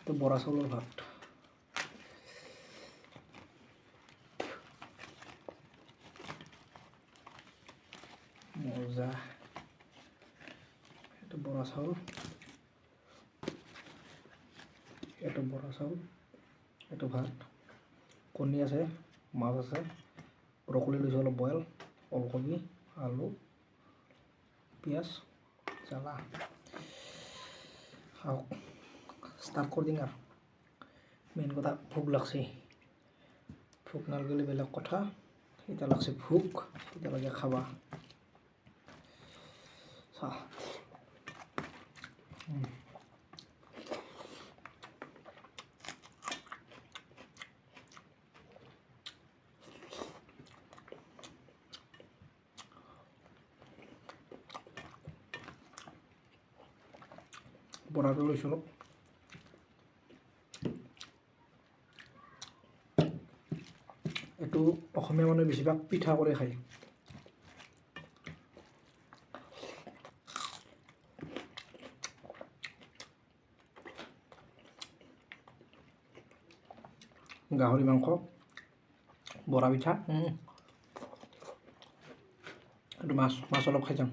তো বৰা চাউলৰ ভাত। মজা। এইটো বৰা চাউল, এইটো বৰা চাউল, এইটো ভাত, কণী আছে, মাছ আছে, ব্ৰকলি লৈছোঁ অলপ বইল, ওলকবি, আলু, পিঁয়াজ, জ্বালা। খাওক, ষ্টাৰ্ট কৰি দিম আৰু। মেইন কথা ভোক লাগছে, ভোক নালাগিলে বেলেগ কথা, এতিয়া লাগছে ভোক, এতিয়ালৈকে খাবা। চাহ বৰাটো লৈছোঁ অলপ। এইটো অসমীয়া মানুহে বেছিভাগ পিঠা কৰি খায়। গাহৰি মাংস, বৰা পিঠা, এইটো মাছ অলপ খাই যাম।